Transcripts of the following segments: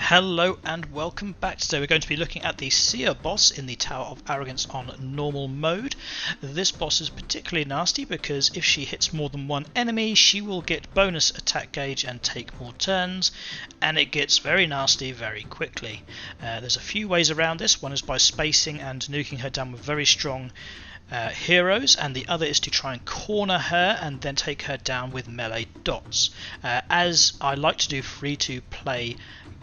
Hello and welcome back. Today we're going to be looking at the Seer boss in the Tower of Arrogance on normal mode. This boss is particularly nasty because if she hits more than one enemy she will get bonus attack gauge and take more turns, and it gets very nasty very quickly. There's a few ways around this. One is by spacing and nuking her down with very strong heroes, and the other is to try and corner her and then take her down with melee dots. As I like to do free to play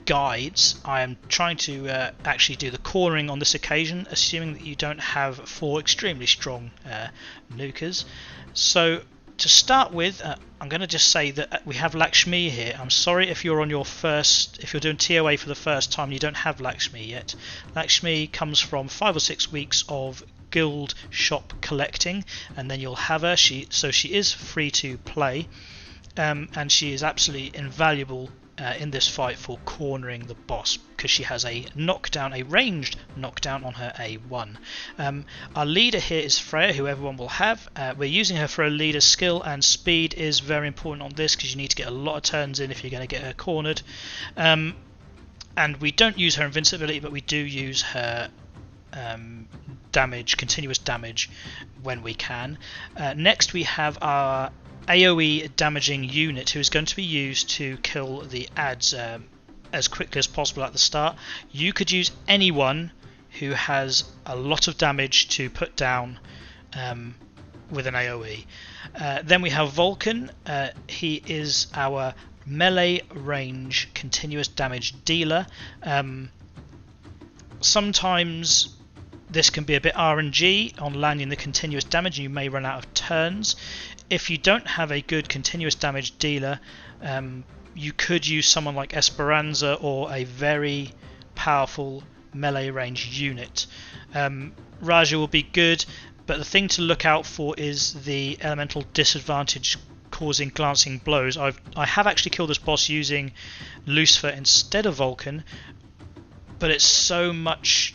guides, I am trying to actually do the cornering on this occasion, assuming that you don't have four extremely strong nukers. So to start with, I'm going to just say that we have Lakshmi here. I'm sorry if you're on your first, if you're doing ToA for the first time and you don't have Lakshmi yet. Lakshmi comes from 5 or 6 weeks of guild shop collecting, and then you'll have her. So she is free to play, and she is absolutely invaluable in this fight for cornering the boss, because she has a knockdown, a ranged knockdown on her A1. Our leader here is Freya, who everyone will have. We're using her for a leader skill, and speed is very important on this because you need to get a lot of turns in if you're going to get her cornered. And we don't use her invincibility, but we do use her damage, continuous damage, when we can. Next we have our AoE damaging unit, who is going to be used to kill the ads as quickly as possible at the start. You could use anyone who has a lot of damage to put down with an AoE. Then we have Vulcan. He is our melee range continuous damage dealer. Sometimes this can be a bit RNG on landing the continuous damage, and you may run out of turns. If you don't have a good continuous damage dealer, you could use someone like Esperanza or a very powerful melee range unit. Raja will be good, but the thing to look out for is the elemental disadvantage causing glancing blows. I have actually killed this boss using Lucifer instead of Vulcan, but it's so much.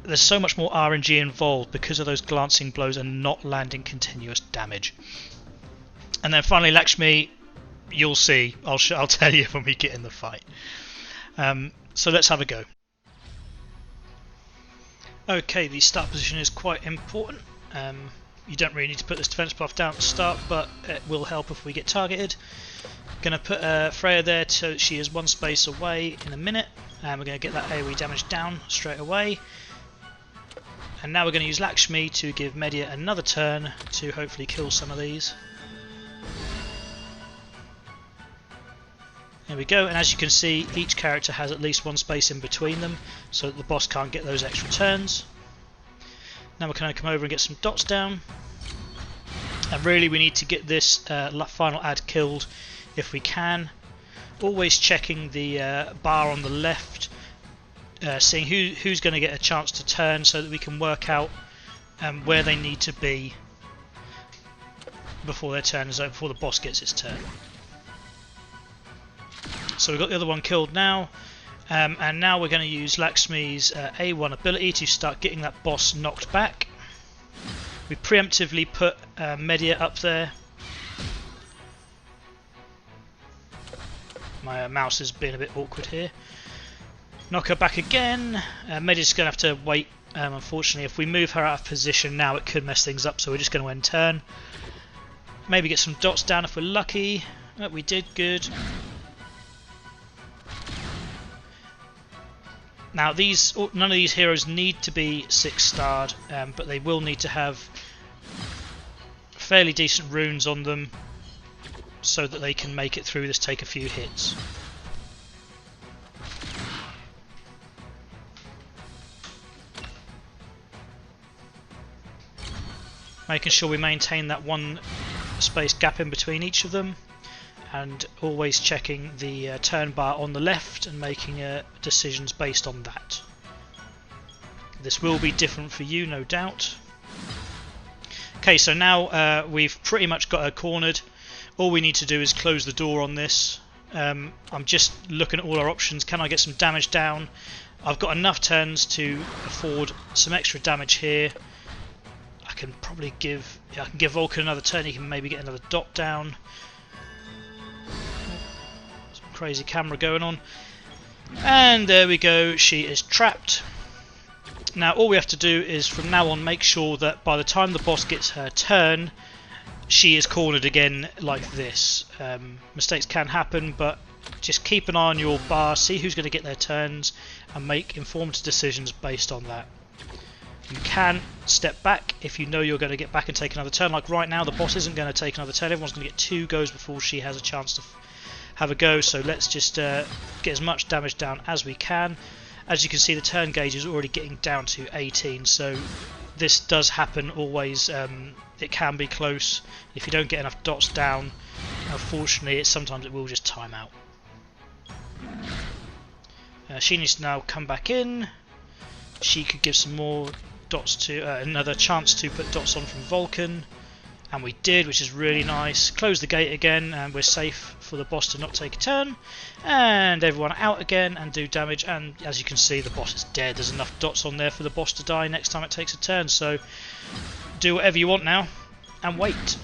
There's so much more RNG involved because of those glancing blows and not landing continuous damage. And then finally Lakshmi, you'll see, I'll tell you when we get in the fight. So let's have a go. Okay, the start position is quite important. You don't really need to put this defense buff down at the start, but it will help if we get targeted. Going to put Freya there so that she is one space away in a minute, and we're going to get that AoE damage down straight away. And now we're going to use Lakshmi to give Medya another turn to hopefully kill some of these. There we go, and as you can see, each character has at least one space in between them, so that the boss can't get those extra turns. Now we're going to come over and get some dots down. And really we need to get this final ad killed if we can. Always checking the bar on the left, seeing who's going to get a chance to turn so that we can work out where they need to be before their turn is over, before the boss gets its turn. So we've got the other one killed now, and now we're going to use Lakshmi's A1 ability to start getting that boss knocked back. We preemptively put Medya up there. My mouse is being a bit awkward here. Knock her back again. Medya's going to have to wait. Unfortunately, if we move her out of position now, it could mess things up, so we're just going to end turn. Maybe get some dots down if we're lucky. Oh, we did good. Now none of these heroes need to be 6-starred, but they will need to have fairly decent runes on them so that they can make it through this, take a few hits. Making sure we maintain that one space gap in between each of them, and always checking the turn bar on the left and making decisions based on that. This will be different for you, no doubt. Okay, so now we've pretty much got her cornered. All we need to do is close the door on this. I'm just looking at all our options. Can I get some damage down? I've got enough turns to afford some extra damage here. I can probably give Vulcan another turn. He can maybe get another dot down. Some crazy camera going on. And there we go, she is trapped. Now all we have to do is from now on make sure that by the time the boss gets her turn, she is cornered again like this. Mistakes can happen, but just keep an eye on your bar, see who's going to get their turns, and make informed decisions based on that. You can step back if you know you're going to get back and take another turn. Like right now, the boss isn't going to take another turn. Everyone's going to get 2 goes before she has a chance to have a go. So let's just get as much damage down as we can. As you can see, the turn gauge is already getting down to 18. So this does happen always. It can be close. If you don't get enough dots down, unfortunately, sometimes it will just time out. She needs to now come back in. She could give some more dots to another chance to put dots on from Vulcan, and we did, which is really nice. Close the gate again, and we're safe for the boss to not take a turn. And everyone out again and do damage. And as you can see, the boss is dead. There's enough dots on there for the boss to die next time it takes a turn. So do whatever you want now and wait.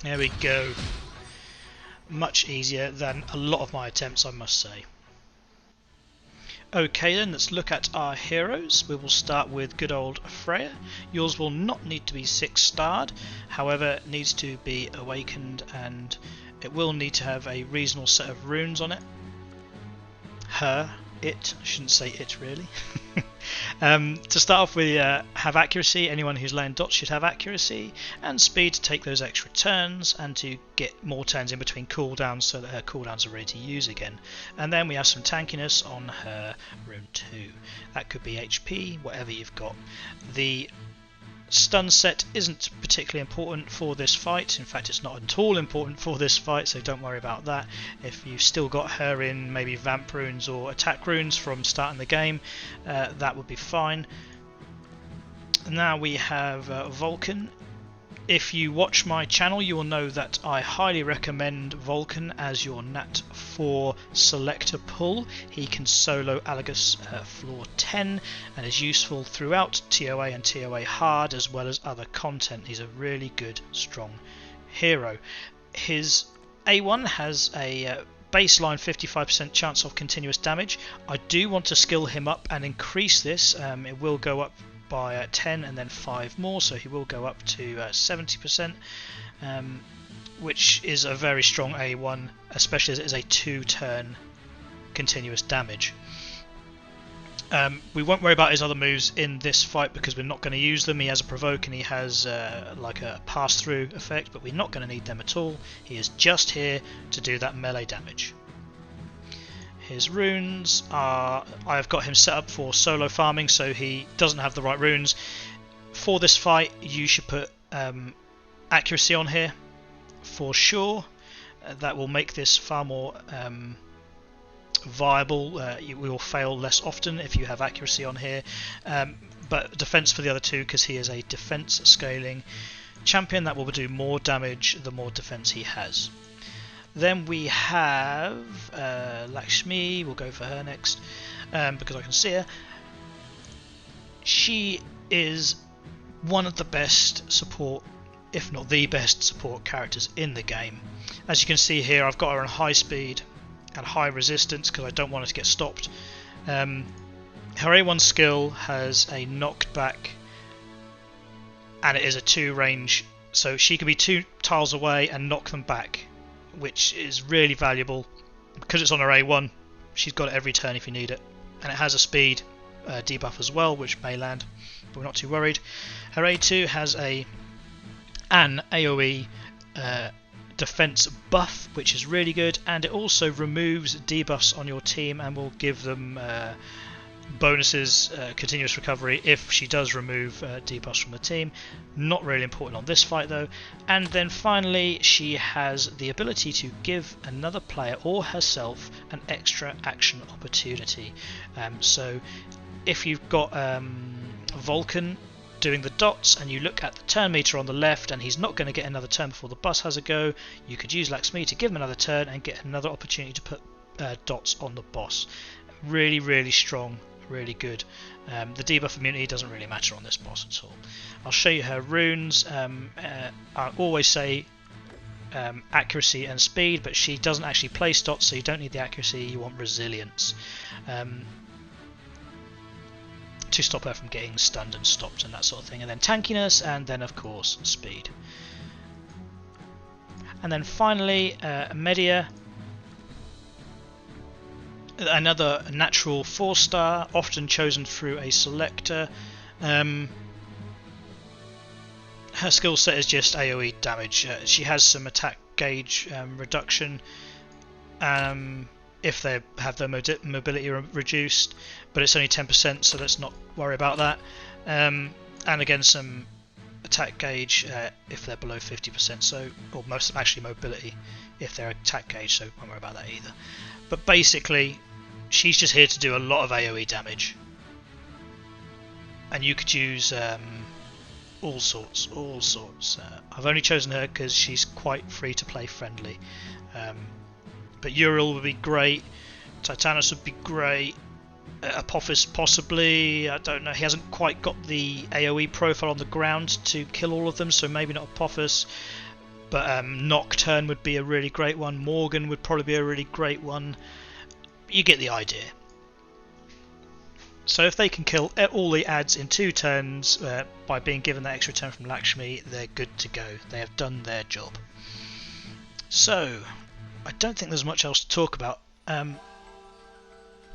There we go. Much easier than a lot of my attempts, I must say. Okay then, let's look at our heroes. We will start with good old Freya. Yours will not need to be 6-starred, however it needs to be awakened and it will need to have a reasonable set of runes on it. I shouldn't say it really. To start off with, have accuracy. Anyone who's laying dots should have accuracy, and speed to take those extra turns and to get more turns in between cooldowns so that her cooldowns are ready to use again. And then we have some tankiness on her rune 2. That could be HP, whatever you've got. The stun set isn't particularly important for this fight. In fact, it's not at all important for this fight, so don't worry about that. If you've still got her in maybe vamp runes or attack runes from starting the game, that would be fine. Now we have Vulcan. If you watch my channel, you will know that I highly recommend Vulcan as your Nat 4 selector pull. He can solo Alagus floor 10 and is useful throughout ToA and ToA hard as well as other content. He's a really good, strong hero. His A1 has a baseline 55% chance of continuous damage. I do want to skill him up and increase this. It will go up by 10 and then 5 more, so he will go up to 70%, which is a very strong A1, especially as it is a 2-turn continuous damage. We won't worry about his other moves in this fight because we're not going to use them. He has a provoke and he has like a pass-through effect, but we're not going to need them at all. He is just here to do that melee damage. His runes are, I've got him set up for solo farming, so he doesn't have the right runes. For this fight, you should put accuracy on here for sure. That will make this far more viable. We will fail less often if you have accuracy on here, but defense for the other two, because he is a defense scaling champion. That will do more damage the more defense he has. Then we have Lakshmi. We'll go for her next because I can see her. She is one of the best support, if not the best support characters in the game. As you can see here, I've got her on high speed and high resistance because I don't want her to get stopped. Her A1 skill has a knockback and it is a 2 range, so she can be 2 tiles away and knock them back, which is really valuable. Because it's on her A1, she's got it every turn if you need it, and it has a speed debuff as well, which may land, but we're not too worried. Her A2 has an AoE defense buff, which is really good, and it also removes debuffs on your team and will give them bonuses, continuous recovery if she does remove debuffs from the team. Not really important on this fight though. And then finally, she has the ability to give another player or herself an extra action opportunity. So if you've got Vulcan doing the dots and you look at the turn meter on the left and he's not going to get another turn before the boss has a go, you could use Lakshmi to give him another turn and get another opportunity to put dots on the boss. Really, really strong, really good. The debuff immunity doesn't really matter on this boss at all. I'll show you her runes. I always say accuracy and speed, but she doesn't actually place dots, so you don't need the accuracy, you want resilience to stop her from getting stunned and stopped and that sort of thing. And then tankiness, and then of course speed. And then finally Media, another natural 4-star, often chosen through a selector. Her skill set is just AoE damage. She has some attack gauge reduction if they have their mobility reduced, but it's only 10%, so let's not worry about that. And again, some attack gauge if they're below 50%, so, or most actually mobility if they're attack gauge, so won't worry about that either. But basically, she's just here to do a lot of AoE damage, and you could use all sorts. I've only chosen her because she's quite free to play friendly, but Uriel would be great, Titanus would be great, Apophis possibly, I don't know, he hasn't quite got the AoE profile on the ground to kill all of them, so maybe not Apophis, but Nocturne would be a really great one, Morgan would probably be a really great one, you get the idea. So if they can kill all the adds in 2 turns by being given that extra turn from Lakshmi, they're good to go. They have done their job. So, I don't think there's much else to talk about.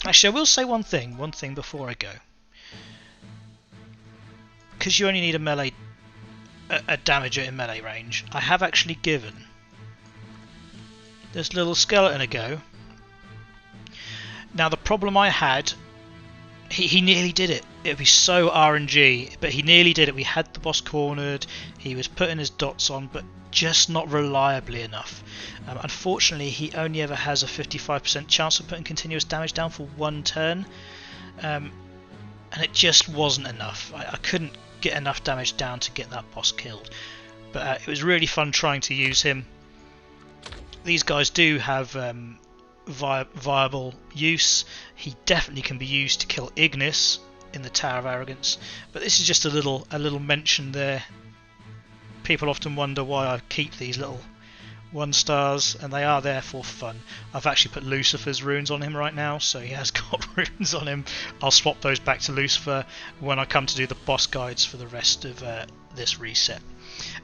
Actually, I will say one thing before I go. Because you only need a melee, a damager in melee range, I have actually given this little skeleton a go. Now the problem I had, he nearly did it. It would be so RNG, but he nearly did it. We had the boss cornered, he was putting his dots on, but just not reliably enough. Unfortunately, he only ever has a 55% chance of putting continuous damage down for 1 turn, and it just wasn't enough. I couldn't get enough damage down to get that boss killed, but it was really fun trying to use him. These guys do have viable use. He definitely can be used to kill Ignis in the Tower of Arrogance, but this is just a little mention there. People often wonder why I keep these little 1-stars, and they are there for fun. I've actually put Lucifer's runes on him right now, so he has got runes on him. I'll swap those back to Lucifer when I come to do the boss guides for the rest of this reset.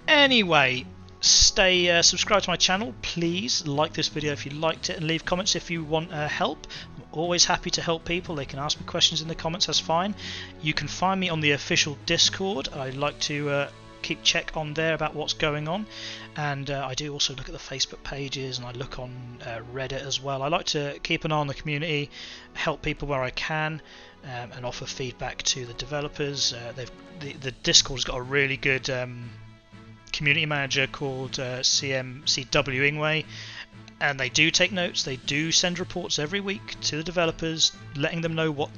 Anyway, stay subscribed to my channel, please like this video if you liked it, and leave comments if you want help. I'm always happy to help people. They can ask me questions in the comments, that's fine. You can find me on the official Discord. I like to keep check on there about what's going on, and I do also look at the Facebook pages, and I look on Reddit as well. I like to keep an eye on the community, help people where I can, and offer feedback to the developers. The Discord's got a really good community manager called CW Ingwe, and they do take notes. They do send reports every week to the developers, letting them know what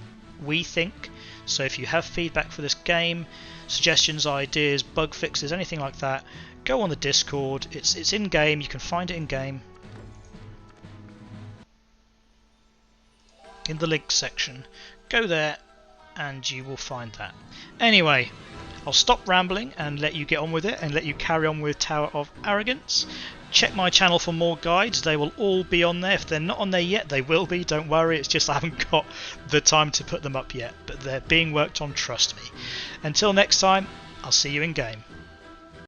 we think. So if you have feedback for this game, suggestions, ideas, bug fixes, anything like that, go on the Discord. It's in game. You can find it in game in the links section. Go there and you will find that. Anyway, I'll stop rambling and let you get on with it, and let you carry on with Tower of Arrogance. Check my channel for more guides. They will all be on there. If they're not on there yet, they will be. Don't worry, it's just I haven't got the time to put them up yet, but they're being worked on, trust me. Until next time, I'll see you in game.